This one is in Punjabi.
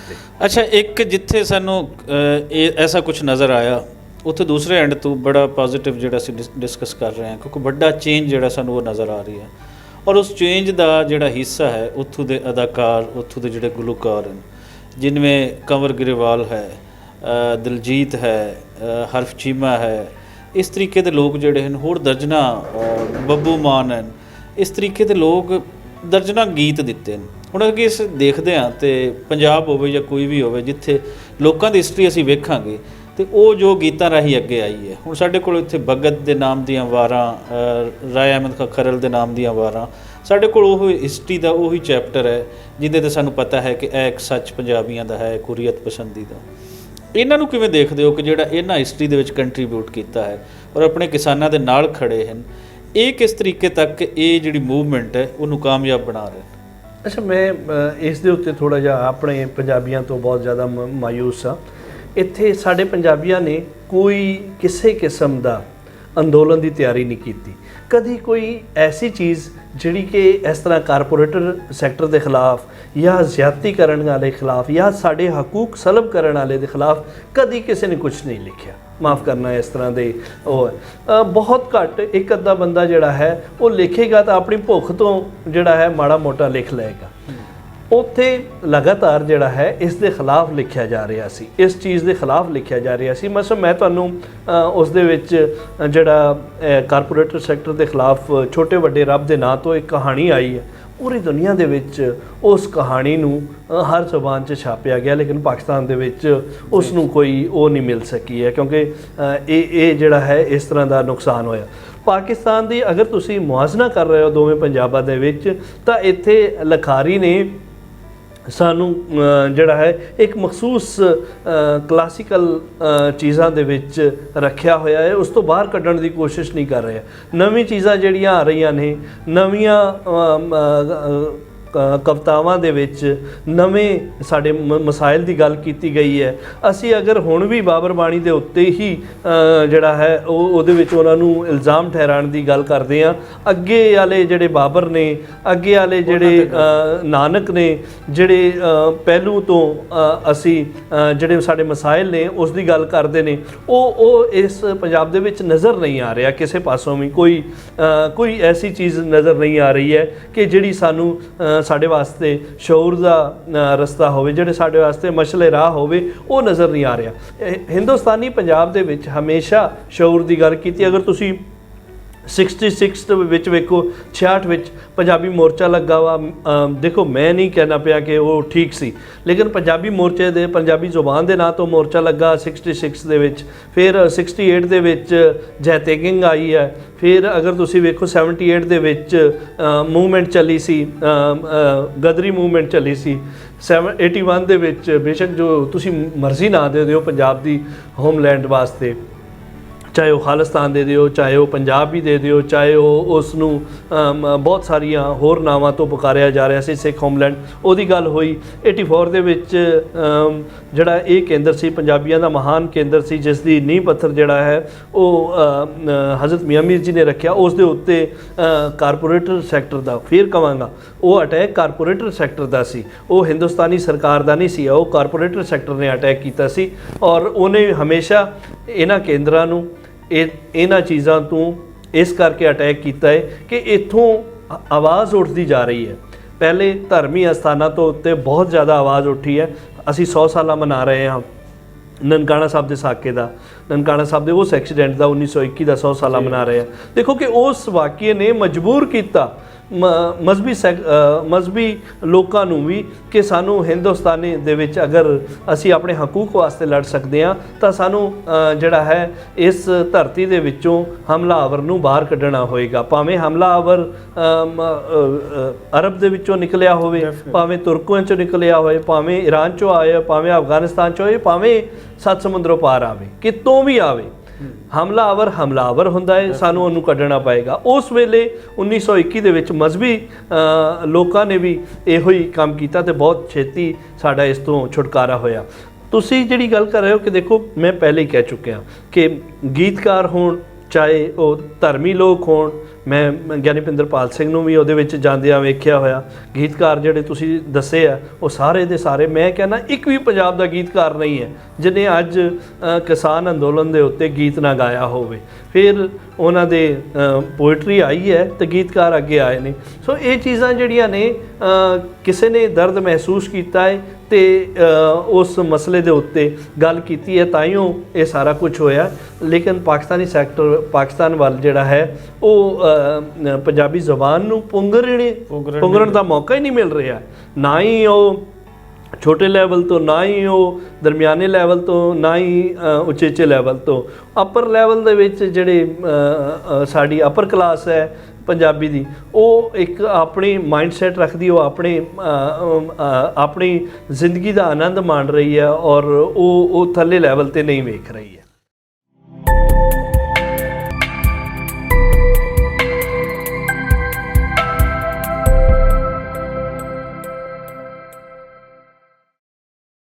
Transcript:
ਉੱਤੇ। ਅੱਛਾ, ਇੱਕ ਜਿੱਥੇ ਸਾਨੂੰ ਐਸਾ ਕੁਝ ਨਜ਼ਰ ਆਇਆ, ਉੱਥੇ ਦੂਸਰੇ ਐਂਡ ਤੋਂ ਬੜਾ ਪੋਜ਼ੀਟਿਵ ਜਿਹੜਾ ਅਸੀਂ ਡਿਸਕਸ ਕਰ ਰਹੇ ਹਾਂ, ਕਿਉਂਕਿ ਵੱਡਾ ਚੇਂਜ ਜਿਹੜਾ ਸਾਨੂੰ ਉਹ ਨਜ਼ਰ ਆ ਰਹੀ ਹੈ, ਔਰ ਉਸ ਚੇਂਜ ਦਾ ਜਿਹੜਾ ਹਿੱਸਾ ਹੈ ਉੱਥੋਂ ਦੇ ਅਦਾਕਾਰ, ਉੱਥੋਂ ਦੇ ਜਿਹੜੇ ਗੁਲੂਕਾਰ ਹਨ, ਜਿਨਵੇਂ ਕੰਵਰ ਗਰੇਵਾਲ ਹੈ, ਦਿਲਜੀਤ ਹੈ, ਹਰਫ ਚੀਮਾ ਹੈ, ਇਸ ਤਰੀਕੇ ਦੇ ਲੋਕ ਜਿਹੜੇ ਹਨ, ਹੋਰ ਦਰਜਨਾਂ, ਬੱਬੂ ਮਾਨ ਹਨ, ਇਸ ਤਰੀਕੇ ਦੇ ਲੋਕ ਦਰਜਨਾਂ ਗੀਤ ਦਿੱਤੇ ਨੇ। ਹੁਣ ਅੱਗੇ ਇਸ ਦੇਖਦੇ ਹਾਂ ਤੇ ਪੰਜਾਬ ਹੋਵੇ ਜਾਂ ਕੋਈ ਵੀ ਹੋਵੇ, ਜਿੱਥੇ ਲੋਕਾਂ ਦੀ ਹਿਸਟਰੀ ਅਸੀਂ ਵੇਖਾਂਗੇ ਤੇ ਉਹ ਜੋ ਗੀਤਾਂ ਰਾਹੀਂ ਅੱਗੇ ਆਈ ਹੈ। ਹੁਣ ਸਾਡੇ ਕੋਲ ਇੱਥੇ ਭਗਤ ਦੇ ਨਾਮ ਦੀਆਂ ਵਾਰਾਂ, ਰਾਏ ਅਹਿਮਦ ਖਾਂ ਖਰਲ ਦੇ ਨਾਮ ਦੀਆਂ ਵਾਰਾਂ, ਸਾਡੇ ਕੋਲ ਉਹ ਹਿਸਟਰੀ ਦਾ ਉਹੀ ਚੈਪਟਰ ਹੈ ਜਿਹਦੇ 'ਤੇ ਸਾਨੂੰ ਪਤਾ ਹੈ ਕਿ ਇਹ ਇੱਕ ਸੱਚ ਪੰਜਾਬੀਆਂ ਦਾ ਹੈ, ਇੱਕ ਹੁਰੀਅਤ ਪਸੰਦੀ ਦਾ। ਇਹਨਾਂ ਨੂੰ ਕਿਵੇਂ ਦੇਖਦੇ ਹੋ ਕਿ ਜਿਹੜਾ ਇਹਨਾਂ ਹਿਸਟਰੀ ਦੇ ਵਿੱਚ ਕੰਟਰੀਬਿਊਟ ਕੀਤਾ ਹੈ ਔਰ ਆਪਣੇ ਕਿਸਾਨਾਂ ਦੇ ਨਾਲ ਖੜੇ ਹਨ, ਇਹ ਕਿਸ ਤਰੀਕੇ ਤੱਕ ਇਹ ਜਿਹੜੀ ਮੂਵਮੈਂਟ ਹੈ ਉਹਨੂੰ ਕਾਮਯਾਬ ਬਣਾ ਰਹੇ? ਅੱਛਾ, ਮੈਂ ਇਸ ਦੇ ਉੱਤੇ ਥੋੜ੍ਹਾ ਜਿਹਾ ਆਪਣੇ ਪੰਜਾਬੀਆਂ ਤੋਂ ਬਹੁਤ ਜ਼ਿਆਦਾ ਮਾਯੂਸ ਹਾਂ। ਇੱਥੇ ਸਾਡੇ ਪੰਜਾਬੀਆਂ ਨੇ ਕੋਈ ਕਿਸੇ ਕਿਸਮ ਦਾ ਅੰਦੋਲਨ ਦੀ ਤਿਆਰੀ ਨਹੀਂ ਕੀਤੀ। ਕਦੀ ਕੋਈ ਐਸੀ ਚੀਜ਼ ਜਿਹੜੀ ਕਿ ਇਸ ਤਰ੍ਹਾਂ ਕਾਰਪੋਰੇਟਰ ਸੈਕਟਰ ਦੇ ਖਿਲਾਫ ਜਾਂ ਜ਼ਿਆਦਤੀ ਕਰਨ ਵਾਲੇ ਖਿਲਾਫ ਜਾਂ ਸਾਡੇ ਹਕੂਕ ਸਲਬ ਕਰਨ ਵਾਲੇ ਦੇ ਖਿਲਾਫ ਕਦੀ ਕਿਸੇ ਨੇ ਕੁਝ ਨਹੀਂ ਲਿਖਿਆ। ਮਾफ़ ਕਰਨਾ, ਇਸ ਤਰ੍ਹਾਂ ਦੇ ਉਹ ਬਹੁਤ ਘੱਟ ਇੱਕ ਅੱਧਾ ਬੰਦਾ ਜਿਹੜਾ ਹੈ ਉਹ ਲਿਖੇਗਾ ਤਾਂ ਆਪਣੀ ਭੁੱਖ ਤੋਂ ਜਿਹੜਾ ਹੈ ਮਾੜਾ ਮੋਟਾ ਲਿਖ ਲਏਗਾ। ਉੱਥੇ ਲਗਾਤਾਰ ਜਿਹੜਾ ਹੈ ਇਸ ਦੇ ਖਿਲਾਫ ਲਿਖਿਆ ਜਾ ਰਿਹਾ ਸੀ, ਇਸ ਚੀਜ਼ ਦੇ ਖਿਲਾਫ ਲਿਖਿਆ ਜਾ ਰਿਹਾ ਸੀ। ਮਸਲ ਮੈਂ ਤੁਹਾਨੂੰ ਉਸ ਦੇ ਵਿੱਚ ਜਿਹੜਾ ਕਾਰਪੋਰੇਟਰ ਸੈਕਟਰ ਦੇ ਖਿਲਾਫ ਛੋਟੇ ਵੱਡੇ ਰੱਬ ਦੇ ਨਾਂ ਤੋਂ ਇੱਕ ਕਹਾਣੀ ਆਈ ਹੈ, ਪੂਰੀ ਦੁਨੀਆ ਦੇ ਵਿੱਚ ਉਸ ਕਹਾਣੀ ਨੂੰ ਹਰ ਜ਼ੁਬਾਨ 'ਚ ਛਾਪਿਆ ਗਿਆ, ਲੇਕਿਨ ਪਾਕਿਸਤਾਨ ਦੇ ਵਿੱਚ ਉਸ ਨੂੰ ਕੋਈ ਉਹ ਨਹੀਂ ਮਿਲ ਸਕੀ ਹੈ, ਕਿਉਂਕਿ ਇਹ ਜਿਹੜਾ ਹੈ ਇਸ ਤਰ੍ਹਾਂ ਦਾ ਨੁਕਸਾਨ ਹੋਇਆ। ਪਾਕਿਸਤਾਨ ਦੀ ਅਗਰ ਤੁਸੀਂ ਮੁਆਜ਼ਨਾ ਕਰ ਰਹੇ ਹੋ ਦੋਵੇਂ ਪੰਜਾਬਾਂ ਦੇ ਵਿੱਚ, ਤਾਂ ਇੱਥੇ ਲਖਾਰੀ ਨੇ ਸਾਨੂੰ ਜਿਹੜਾ ਹੈ ਇੱਕ ਮਖਸੂਸ ਕਲਾਸੀਕਲ ਚੀਜ਼ਾਂ ਦੇ ਵਿੱਚ ਰੱਖਿਆ ਹੋਇਆ ਹੈ, ਉਸ ਤੋਂ ਬਾਹਰ ਕੱਢਣ ਦੀ ਕੋਸ਼ਿਸ਼ ਨਹੀਂ ਕਰ ਰਿਹਾ। ਨਵੀਂ ਚੀਜ਼ਾਂ ਜਿਹੜੀਆਂ ਆ ਰਹੀਆਂ ਨੇ, ਨਵੀਆਂ ਕਵਿਤਾਵਾਂ ਦੇ ਵਿੱਚ ਨਵੇਂ ਸਾਡੇ ਮਸਾਇਲ ਦੀ ਗੱਲ ਕੀਤੀ ਗਈ ਹੈ। ਅਸੀਂ ਅਗਰ ਹੁਣ ਵੀ ਬਾਬਰ ਬਾਣੀ ਦੇ ਉੱਤੇ ਹੀ ਜਿਹੜਾ ਹੈ ਉਹਦੇ ਵਿੱਚ ਉਹਨਾਂ ਨੂੰ ਇਲਜ਼ਾਮ ਠਹਿਰਾਉਣ ਦੀ ਗੱਲ ਕਰਦੇ ਹਾਂ, ਅੱਗੇ ਵਾਲੇ ਜਿਹੜੇ ਬਾਬਰ ਨੇ, ਅੱਗੇ ਵਾਲੇ ਜਿਹੜੇ ਨਾਨਕ ਨੇ, ਜਿਹੜੇ ਪਹਿਲੂ ਤੋਂ ਅਸੀਂ ਜਿਹੜੇ ਸਾਡੇ ਮਸਾਇਲ ਨੇ ਉਸ ਦੀ ਗੱਲ ਕਰਦੇ ਨੇ, ਉਹ ਇਸ ਪੰਜਾਬ ਦੇ ਵਿੱਚ ਨਜ਼ਰ ਨਹੀਂ ਆ ਰਿਹਾ। ਕਿਸੇ ਪਾਸੋਂ ਵੀ ਕੋਈ ਐਸੀ ਚੀਜ਼ ਨਜ਼ਰ ਨਹੀਂ ਆ ਰਹੀ ਹੈ ਕਿ ਜਿਹੜੀ ਸਾਨੂੰ ਸਾਡੇ ਵਾਸਤੇ ਸ਼ਊਰ ਦਾ ਰਸਤਾ ਹੋਵੇ, ਜਿਹੜੇ ਸਾਡੇ ਵਾਸਤੇ ਮਸ਼ਲੇ ਰਾਹ ਹੋਵੇ, ਉਹ ਨਜ਼ਰ ਨਹੀਂ ਆ ਰਿਹਾ। ਹਿੰਦੁਸਤਾਨੀ ਪੰਜਾਬ ਦੇ ਵਿੱਚ ਹਮੇਸ਼ਾ ਸ਼ਊਰ ਦੀ ਗੱਲ ਕੀਤੀ। ਅਗਰ ਤੁਸੀਂ 66 ਵਿੱਚ ਵੇਖੋ, 66 ਵਿੱਚ ਪੰਜਾਬੀ ਮੋਰਚਾ ਲੱਗਾ ਵਾ। ਦੇਖੋ, ਮੈਂ ਨਹੀਂ ਕਹਿਣਾ ਪਿਆ ਕਿ ਉਹ ਠੀਕ ਸੀ, ਲੇਕਿਨ ਪੰਜਾਬੀ ਮੋਰਚੇ ਦੇ ਪੰਜਾਬੀ ਜ਼ੁਬਾਨ ਦੇ ਨਾਂ ਤੋਂ ਮੋਰਚਾ ਲੱਗਾ 66 ਦੇ ਵਿੱਚ। ਫਿਰ 68 ਦੇ ਵਿੱਚ ਜੈਤੇਕਿੰਗ ਆਈ ਹੈ। ਫਿਰ ਅਗਰ ਤੁਸੀਂ ਵੇਖੋ 78 ਦੇ ਵਿੱਚ ਮੂਵਮੈਂਟ ਚੱਲੀ ਸੀ, ਗਦਰੀ ਮੂਵਮੈਂਟ ਚੱਲੀ ਸੀ। 81 ਦੇ ਵਿੱਚ ਬੇਸ਼ੱਕ ਜੋ ਤੁਸੀਂ ਮਰਜ਼ੀ ਨਾ ਦੇ ਦਿਓ ਪੰਜਾਬ ਦੀ ਹੋਮਲੈਂਡ ਵਾਸਤੇ, ਚਾਹੇ ਉਹ ਖਾਲਿਸਤਾਨ ਦੇ ਦਿਓ, ਚਾਹੇ ਉਹ ਪੰਜਾਬ ਵੀ ਦੇ ਦਿਓ, ਚਾਹੇ ਉਹ ਉਸ ਨੂੰ ਬਹੁਤ ਸਾਰੀਆਂ ਹੋਰ ਨਾਵਾਂ ਤੋਂ ਪੁਕਾਰਿਆ ਜਾ ਰਿਹਾ ਸੀ, ਸਿੱਖ ਹੋਮਲੈਂਡ, ਉਹਦੀ ਗੱਲ ਹੋਈ। 84 ਦੇ ਵਿੱਚ ਜਿਹੜਾ ਇਹ ਕੇਂਦਰ ਸੀ, ਪੰਜਾਬੀਆਂ ਦਾ ਮਹਾਨ ਕੇਂਦਰ ਸੀ, ਜਿਸ ਦੀ ਨੀਂਹ ਪੱਥਰ ਜਿਹੜਾ ਹੈ ਉਹ ਹਜ਼ਰਤ ਮੀਆਂ ਮੀਰ ਜੀ ਨੇ ਰੱਖਿਆ, ਉਸ ਦੇ ਉੱਤੇ ਕਾਰਪੋਰੇਟਰ ਸੈਕਟਰ ਦਾ, ਫਿਰ ਕਹਾਂਗਾ ਉਹ ਅਟੈਕ ਕਾਰਪੋਰੇਟਰ ਸੈਕਟਰ ਦਾ ਸੀ, ਉਹ ਹਿੰਦੁਸਤਾਨੀ ਸਰਕਾਰ ਦਾ ਨਹੀਂ ਸੀ, ਉਹ ਕਾਰਪੋਰੇਟਰ ਸੈਕਟਰ ਨੇ ਅਟੈਕ ਕੀਤਾ ਸੀ। ਔਰ ਉਹਨੇ ਹਮੇਸ਼ਾ ਇਹਨਾਂ ਕੇਂਦਰਾਂ ਨੂੰ ਇਹਨਾਂ ਚੀਜ਼ਾਂ ਤੋਂ ਇਸ ਕਰਕੇ ਅਟੈਕ ਕੀਤਾ ਹੈ ਕਿ ਇੱਥੋਂ ਆਵਾਜ਼ ਉੱਠਦੀ ਜਾ ਰਹੀ ਹੈ। ਪਹਿਲੇ ਧਰਮੀ ਅਸਥਾਨਾਂ ਤੋਂ ਉੱਤੇ ਬਹੁਤ ਜ਼ਿਆਦਾ ਆਵਾਜ਼ ਉੱਠੀ ਹੈ। ਅਸੀਂ 100 ਸਾਲਾ ਮਨਾ ਰਹੇ ਹਾਂ ਨਨਕਾਣਾ ਸਾਹਿਬ ਦੇ ਸਾਕੇ ਦਾ, ਨਨਕਾਣਾ ਸਾਹਿਬ ਦੇ ਉਸ ਐਕਸੀਡੈਂਟ ਦਾ 1921 ਦਾ 100 ਸਾਲਾ ਮਨਾ ਰਹੇ ਹਾਂ। ਦੇਖੋ ਕਿ ਉਸ ਵਾਕਿਏ ਨੇ ਮਜਬੂਰ ਕੀਤਾ ਮਜ਼ਹਬੀ ਲੋਕਾਂ ਨੂੰ ਵੀ ਕਿ ਸਾਨੂੰ ਹਿੰਦੁਸਤਾਨੀ ਦੇ ਵਿੱਚ ਅਗਰ ਅਸੀਂ ਆਪਣੇ ਹਕੂਕ ਵਾਸਤੇ ਲੜ ਸਕਦੇ ਹਾਂ ਤਾਂ ਸਾਨੂੰ ਜਿਹੜਾ ਹੈ ਇਸ ਧਰਤੀ ਦੇ ਵਿੱਚੋਂ ਹਮਲਾਵਰ ਨੂੰ ਬਾਹਰ ਕੱਢਣਾ ਹੋਏਗਾ। ਭਾਵੇਂ ਹਮਲਾਵਰ ਅਰਬ ਦੇ ਵਿੱਚੋਂ ਨਿਕਲਿਆ ਹੋਵੇ, ਭਾਵੇਂ ਤੁਰਕਾਂ 'ਚੋਂ ਨਿਕਲਿਆ ਹੋਵੇ, ਭਾਵੇਂ ਈਰਾਨ 'ਚੋਂ ਆਏ, ਭਾਵੇਂ ਅਫਗਾਨਿਸਤਾਨ 'ਚੋਂ ਆਏ, ਭਾਵੇਂ 7 ਸਮੁੰਦਰੋਂ ਪਾਰ ਆਵੇ, ਕਿਤੋਂ ਵੀ ਆਵੇ, ਹਮਲਾਵਰ ਹੁੰਦਾ ਹੈ, ਸਾਨੂੰ ਉਹਨੂੰ ਕੱਢਣਾ ਪਏਗਾ। ਉਸ ਵੇਲੇ 1921 ਦੇ ਵਿੱਚ ਮਜ਼ਹਬੀ ਲੋਕਾਂ ਨੇ ਵੀ ਇਹੋ ਹੀ ਕੰਮ ਕੀਤਾ ਤੇ ਬਹੁਤ ਛੇਤੀ ਸਾਡਾ ਇਸ ਤੋਂ ਛੁਟਕਾਰਾ ਹੋਇਆ। ਤੁਸੀਂ ਜਿਹੜੀ ਗੱਲ ਕਰ ਰਹੇ ਹੋ ਕਿ ਦੇਖੋ, ਮੈਂ ਪਹਿਲੇ ਹੀ ਕਹਿ ਚੁੱਕਿਆ ਕਿ ਗੀਤਕਾਰ ਹੋਣ, ਚਾਹੇ ਉਹ ਧਰਮੀ ਲੋਕ ਹੋਣ। ਮੈਂ ਗਿਆਨੀ ਪਿੰਦਰਪਾਲ ਸਿੰਘ ਨੂੰ ਵੀ ਉਹਦੇ ਵਿੱਚ ਜਾਂਦਿਆਂ ਵੇਖਿਆ ਹੋਇਆ। ਗੀਤਕਾਰ ਜਿਹੜੇ ਤੁਸੀਂ ਦੱਸੇ ਆ ਉਹ ਸਾਰੇ ਦੇ ਸਾਰੇ, ਮੈਂ ਕਹਿੰਦਾ ਇੱਕ ਵੀ ਪੰਜਾਬ ਦਾ ਗੀਤਕਾਰ ਨਹੀਂ ਹੈ ਜਿਹਨੇ ਅੱਜ ਕਿਸਾਨ ਅੰਦੋਲਨ ਦੇ ਉੱਤੇ ਗੀਤ ਨਾ ਗਾਇਆ ਹੋਵੇ। ਫਿਰ ਉਹਨਾਂ ਦੇ ਪੋਇਟਰੀ ਆਈ ਹੈ ਤੇ ਗੀਤਕਾਰ ਅੱਗੇ ਆਏ ਨੇ। ਸੋ ਇਹ ਚੀਜ਼ਾਂ ਜਿਹੜੀਆਂ ਨੇ ਕਿਸੇ ਨੇ ਦਰਦ ਮਹਿਸੂਸ ਕੀਤਾ ਹੈ ਤੇ ਉਸ ਮਸਲੇ ਦੇ ਉੱਤੇ ਗੱਲ ਕੀਤੀ ਹੈ, ਤਾਈਓ ਇਹ ਸਾਰਾ ਕੁਝ ਹੋਇਆ। ਲੇਕਿਨ ਪਾਕਿਸਤਾਨੀ ਸੈਕਟਰ, ਪਾਕਿਸਤਾਨ ਵੱਲ ਜਿਹੜਾ ਹੈ ਉਹ ਪੰਜਾਬੀ ਜ਼ੁਬਾਨ ਨੂੰ ਪੁੰਗਰਨ ਦਾ ਮੌਕਾ ਹੀ ਨਹੀਂ ਮਿਲ ਰਿਹਾ। ਨਾ ਹੀ ਉਹ ਛੋਟੇ ਲੈਵਲ ਤੋਂ, ਨਾ ਹੀ ਉਹ ਦਰਮਿਆਨੇ ਲੈਵਲ ਤੋਂ, ਨਾ ਹੀ ਉਚੇਚੇ ਲੈਵਲ ਤੋਂ। ਅਪਰ ਲੈਵਲ ਦੇ ਵਿੱਚ ਜਿਹੜੇ ਸਾਡੀ ਅਪਰ ਕਲਾਸ ਹੈ ਪੰਜਾਬੀ ਦੀ, ਉਹ ਇੱਕ ਆਪਣੀ ਮਾਈਂਡਸੈਟ ਰੱਖਦੀ, ਉਹ ਆਪਣੀ ਜ਼ਿੰਦਗੀ ਦਾ ਆਨੰਦ ਮਾਣ ਰਹੀ ਹੈ ਔਰ ਉਹ ਥੱਲੇ ਲੈਵਲ ਤੇ ਨਹੀਂ ਵੇਖ ਰਹੀ ਹੈ।